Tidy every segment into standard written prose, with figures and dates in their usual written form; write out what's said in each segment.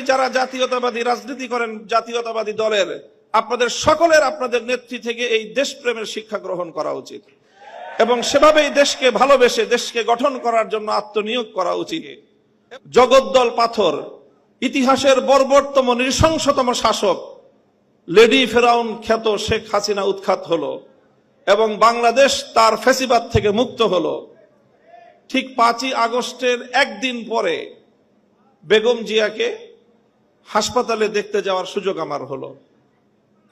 যারা জাতীয়তাবাদী রাজনীতি করেন, জাতীয়তাবাদী দলের, আপনাদের সকলের আপনাদের নেত্রী থেকে এই দেশপ্রেমের শিক্ষা গ্রহণ করা উচিত এবং সেভাবেই দেশকে ভালোবেসে দেশকে গঠন করার জন্য আত্মনিয়োগ করা উচিত। জগদ্দল পাথর, ইতিহাসের বর্বরতম নৃশংসতম শাসক লেডি ফেরাউন খ্যাত শেখ হাসিনা উৎখাত হলো এবং বাংলাদেশ তার ফ্যাসিবাদ থেকে মুক্ত হলো। ঠিক 5ই আগস্টের একদিন পরে বেগম জিয়াকে হাসপাতালে দেখতে যাওয়ার সুযোগ আমার হলো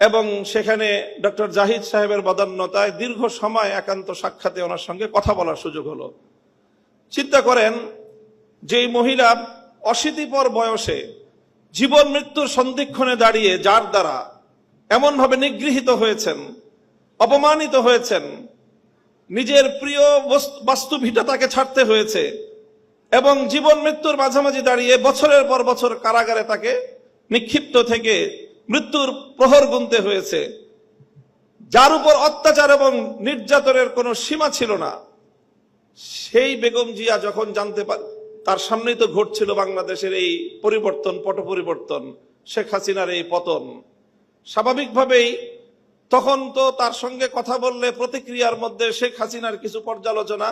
এবং সেখানে ডক্টর জাহিদ সাহেবের বদান্যতায় দীর্ঘ সময় একান্ত সাক্ষাতে ওনার সঙ্গে কথা বলার সুযোগ হলো। চিন্তা করেন, যেই মহিলা অশীতিপর বয়সে জীবন মৃত্যুর সন্ধিক্ষণে দাঁড়িয়ে যার দ্বারা এমনভাবে নিগৃহীত হয়েছেন, অপমানিত হয়েছেন, নিজের প্রিয় বাস্তুভিটা তাকে ছাড়তে হয়েছে এবং জীবন মৃত্যুর মাঝামাঝি দাঁড়িয়ে বছরের পর বছর কারাগারে তাকে নিক্ষিপ্ত থেকে মৃত্যুর প্রহর গুনতে হয়েছে, যার উপর অত্যাচার এবং নির্যাতনের কোনো সীমা ছিল না, সেই বেগম জিয়া যখন জানতে পারে তার সামনেই তো ঘটছিল বাংলাদেশের এই পরিবর্তন, পট পরিবর্তন, শেখ হাসিনার এই পতন, স্বাভাবিকভাবেই তখন তো তার সঙ্গে কথা বললে প্রতিক্রিয়ার মধ্যে শেখ হাসিনার কিছু পর্যালোচনা,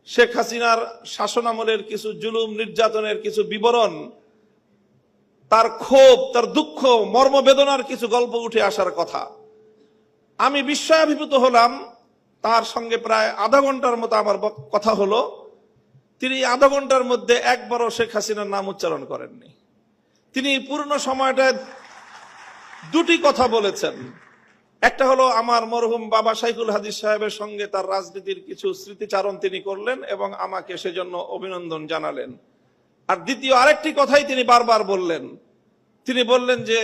শেখ হাসিনার শাসনামলের কিছু জুলুম নির্যাতনের কিছু বিবরণ, তার ক্ষোভ, তার দুঃখ, মর্মবেদনার কিছু গল্প উঠে আসার কথা। আমি বিস্ময়াভিভূত হলাম। তার সঙ্গে প্রায় আধা ঘন্টার মতো আমার কথা হলো। তিনি আধা ঘন্টার মধ্যে একবারও শেখ হাসিনার নাম উচ্চারণ করেননি। তিনি পূর্ণ সময়টায় দুটি কথা বলেছেন। একটা হলো আমার মরহুম বাবা শাইখুল হাদিস সাহেবের সঙ্গে তার রাজনীতির কিছু স্মৃতিচারণ তিনি করলেন এবং আমাকে সেজন্য অভিনন্দন জানালেন। আর দ্বিতীয় আরেকটি কথাই তিনি বারবার বললেন। তিনি বললেন যে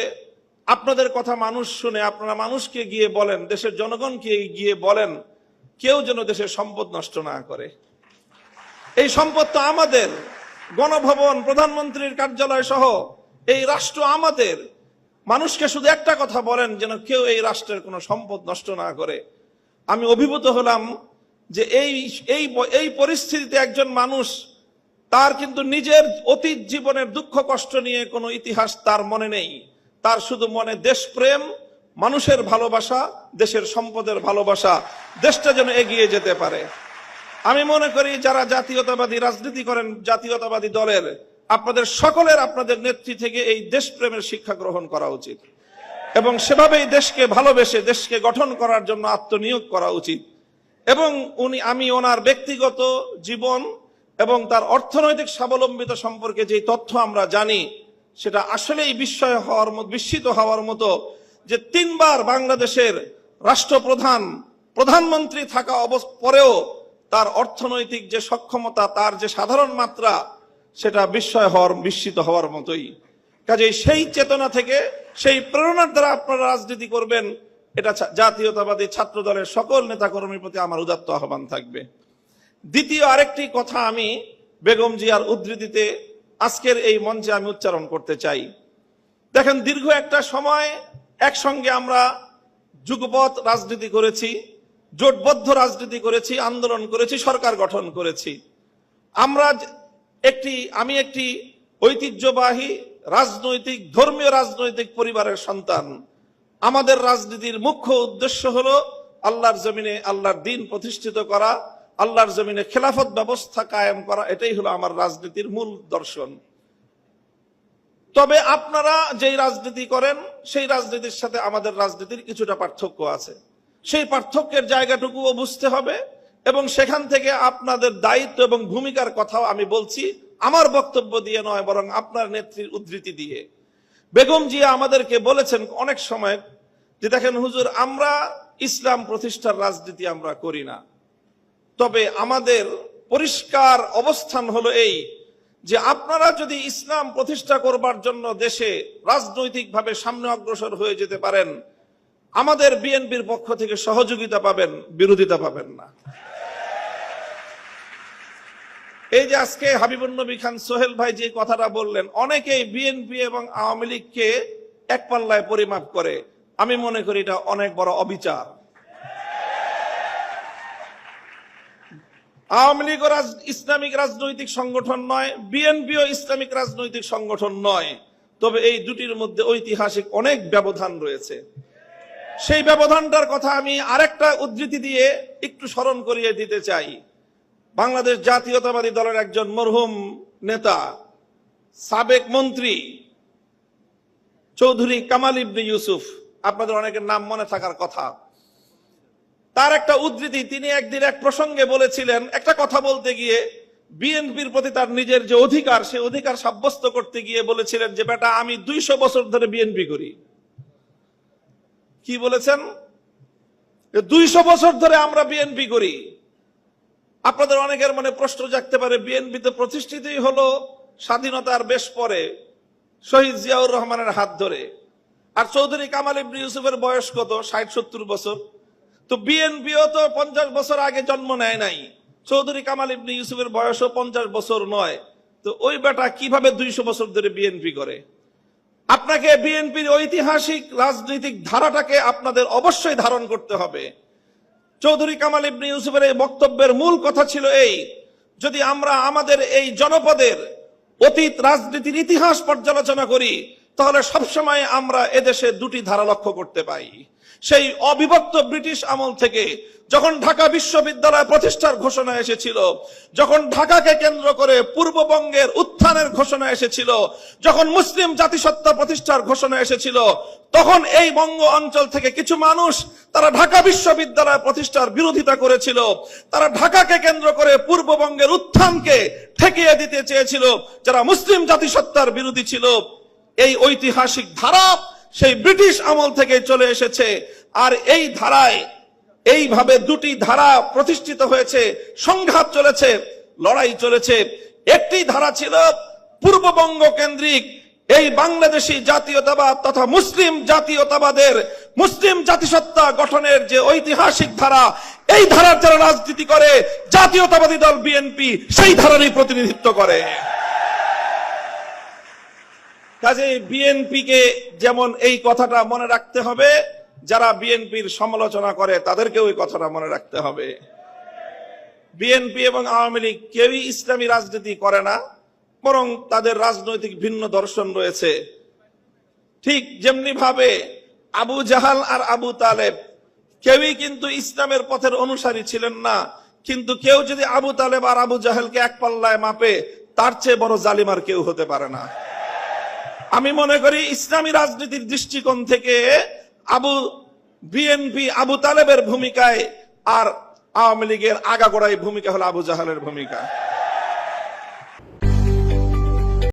আপনাদের কথা মানুষ শুনে, আপনারা মানুষকে গিয়ে বলেন, দেশের জনগণকে গিয়ে বলেন, কেউ যেন দেশের সম্পদ নষ্ট না করে। এই সম্পদ তো আমাদের, গণভবন, প্রধানমন্ত্রীর কার্যালয় সহ এই রাষ্ট্র আমাদের। মানুষকে শুধু একটা কথা বলেন, যেন কেউ এই রাষ্ট্রের কোনো সম্পদ নষ্ট না করে। আমি অভিভূত হলাম যে এই পরিস্থিতিতে একজন মানুষ, তার কিন্তু নিজের অতীত জীবনের দুঃখ কষ্ট নিয়ে কোনো ইতিহাস তার মনে নেই, তার শুধু মনে দেশপ্রেম, মানুষের ভালোবাসা, দেশের সম্পদের ভালোবাসা, দেশটা যেন এগিয়ে যেতে পারে। আমি মনে করি যারা জাতীয়তাবাদী রাজনীতি করেন, জাতীয়তাবাদী দলের, আপনাদের সকলের আপনাদের নেত্রী থেকে এই দেশপ্রেমের শিক্ষা গ্রহণ করা উচিত এবং সেভাবেই দেশকে ভালোবেসে দেশকে গঠন করার জন্য আত্মনিয়োগ করা উচিত। এবং আমি ওনার ব্যক্তিগত জীবন এবং তার অর্থনৈতিক স্বাবলম্বিতা সম্পর্কে যে তথ্য আমরা জানি, সেটা আসলেই বিস্মিত হওয়ার মতো যে 3 বার বাংলাদেশের রাষ্ট্রপ্রধান, প্রধানমন্ত্রী থাকা পরেও তার অর্থনৈতিক যে সক্ষমতা, তার যে সাধারণ মাত্রা, সেটা বিস্মিত হওয়ার মতোই। কাজেই সেই চেতনা থেকে, সেই প্রেরণার দ্বারা আপনারা রাজনীতি করবেন, এটা জাতীয়তাবাদী ছাত্র দলের সকল নেতাকর্মীর প্রতি আমার উদাত্ত আহ্বান থাকবে। দ্বিতীয় আরেকটি কথা আমি বেগম জিয়ার উদ্ধৃতিতে আজকের এই মঞ্চে আমি উচ্চারণ করতে চাই। দেখেন, দীর্ঘ একটা সময় একসঙ্গে আমরা যুগপৎ রাজনীতি করেছি, জোটবদ্ধ রাজনীতি করেছি, আন্দোলন করেছি, সরকার গঠন করেছি। আমি একটি ঐতিহ্যবাহী রাজনৈতিক, ধর্মীয় রাজনৈতিক পরিবারের সন্তান। আমাদের রাজনীতির মুখ্য উদ্দেশ্য হলো আল্লাহর জমিনে আল্লাহর দ্বীন প্রতিষ্ঠিত করা, আল্লাহর জমিনে খেলাফত ব্যবস্থা কায়েম করা। এটাই হলো আমার রাজনীতির মূল দর্শন। তবে আপনারা যেই রাজনীতি করেন, সেই রাজনীতির সাথে আমাদের রাজনীতির কিছুটা পার্থক্য আছে। সেই পার্থক্যের জায়গাটুকুও বুঝতে হবে এবং সেখান থেকে আপনাদের দায়িত্ব এবং ভূমিকার কথাও আমি বলছি, আমার বক্তব্য দিয়ে নয়, বরং আপনার নেত্রীর উদ্ধৃতি দিয়ে। বেগম জিয়া আমাদেরকে বলেছেন অনেক সময় যে, দেখেন হুজুর, আমরা ইসলাম প্রতিষ্ঠার রাজনীতি আমরা করি না, তবে আমাদের পরিষ্কার অবস্থান হলো এই যে আপনারা যদি ইসলাম প্রতিষ্ঠা করবার জন্য দেশে রাজনৈতিকভাবে সামনে অগ্রসর হয়ে যেতে পারেন, আমাদের বিএনপির পক্ষ থেকে সহযোগিতা পাবেন, বিরোধিতা পাবেন না। এই যে আজকে হাবিবুন নবী খান সোহেল ভাই যে কথাটা বললেন, অনেকেই বিএনপি এবং আওয়ামী লীগকে এক পাল্লায় পরিমাপ করে। আমি মনে করি এটা অনেক বড় অবিচার। আওয়ামী লীগ ইসলামিক রাজনৈতিক সংগঠন নয়, বিএনপিও ইসলামিক রাজনৈতিক সংগঠন নয়। তবে এই দুটির মধ্যে ঐতিহাসিক অনেক ব্যবধান রয়েছে। সেই ব্যবধানটার কথা আমি আরেকটা উদ্ধৃতি দিয়ে একটু স্মরণ করিয়ে দিতে চাই। বাংলাদেশ জাতীয়তাবাদী দলের একজন মরহুম নেতা, সাবেক মন্ত্রী চৌধুরী কামাল ইবনে ইউসুফ, আপনাদের অনেকের নাম মনে থাকার কথা। তার একটা উদ্ধৃতি, তিনি একদিন এক প্রসঙ্গে বলেছিলেন, একটা কথা বলতে গিয়ে বিএনপির প্রতি তার নিজের যে অধিকার, সেই অধিকার সাব্যস্ত করতে গিয়ে বলেছিলেন যে বেটা আমি 200 বছর ধরে বিএনপি করি। কি বলেছেন? 200 বছর ধরে আমরা বিএনপি করি। আপনাদের অনেকের মনে প্রশ্ন জাগতে পারে, বিএনপি তো প্রতিষ্ঠিতই হলো স্বাধীনতার বেশ পরে শহীদ জিয়াউর রহমানের হাত ধরে, আর চৌধুরী কামাল ইবনে ইউসুফের বয়স কত? 60-70 বছর। তো বিএনপিও তো 50 বছর আগে জন্ম নেয় নাই, চৌধুরী কামাল ইবনে ইউসুফের বয়সও 50 বছর নয়। তো ওই বেটা কিভাবে 200 বছর ধরে বিএনপি করে? আপনাকে বিএনপির ঐতিহাসিক রাজনৈতিক ধারাটাকে আপনাদের অবশ্যই ধারণ করতে হবে। চৌধুরী কামাল ইবনে ইউসুফের এই বক্তব্যের মূল কথা ছিল এই, যদি আমরা আমাদের এই জনপদের অতীত রাজনীতির ইতিহাস পর্যালোচনা করি, তাহলে সবসময় আমরা এদেশে দুটি ধারা লক্ষ্য করতে পাই। সেই অবিভক্ত ব্রিটিশ আমল থেকে যখন ঢাকা বিশ্ববিদ্যালয় প্রতিষ্ঠার ঘোষণা এসেছিল, যখন ঢাকাকে কেন্দ্র করে পূর্ববঙ্গের উত্থানের ঘোষণা এসেছিল, যখন মুসলিম জাতিসত্তা প্রতিষ্ঠার ঘোষণা এসেছিল, তখন এই বঙ্গ অঞ্চল থেকে কিছু মানুষ তারা ঢাকা বিশ্ববিদ্যালয় প্রতিষ্ঠার বিরোধিতা করেছিল। তারা ঢাকাকে কেন্দ্র করে পূর্ববঙ্গের উত্থানকে ঠেকিয়ে দিতে চেয়েছিল, যারা মুসলিম জাতিসত্তার বিরোধী ছিল। এই ঐতিহাসিক ধারা সেই ব্রিটিশ আমল থেকে চলে এসেছে। আর এই ধারায় এইভাবে দুটি ধারা প্রতিষ্ঠিত হয়েছে, সংঘাত চলেছে, লড়াই চলেছে। একটি ধারা ছিল পূর্ববঙ্গ কেন্দ্রিক এই বাংলাদেশী জাতীয়তাবাদ তথা মুসলিম জাতীয়তাবাদের, মুসলিম জাতিসত্তা গঠনের যে ঐতিহাসিক ধারা, এই ধারার যারা রাজনীতি করে জাতীয়তাবাদী দল বিএনপি সেই ধারারই প্রতিনিধিত্ব করে। কাজে বিএনপিকে যেমন এই কথাটা মনে রাখতে হবে, যারা বিএনপির সমালোচনা করে তাদেরকেও এই কথাটা মনে রাখতে হবে। বিএনপি এবং আওয়ামী লীগ কেউই ইসলামী রাজনীতি করে না, বরং তাদের রাজনৈতিক ভিন্ন দর্শন রয়েছে। ঠিক যেমনি ভাবে আবু জাহাল আর আবু তালেব কেউই কিন্তু ইসলামের পথের অনুসারী ছিলেন না, কিন্তু কেউ যদি আবু তালেব আর আবু জাহেলকে এক পাল্লায় মাপে, তার চেয়ে বড় জালিম আর কেউ হতে পারে না। আমি মনে করি ইসলামী রাজনীতির দৃষ্টিকোণ থেকে বিএনপি আবু তালেবের ভূমিকায় আর আওয়ামী লীগের আগাগোড়াই ভূমিকা হলো আবু জাহালের ভূমিকা।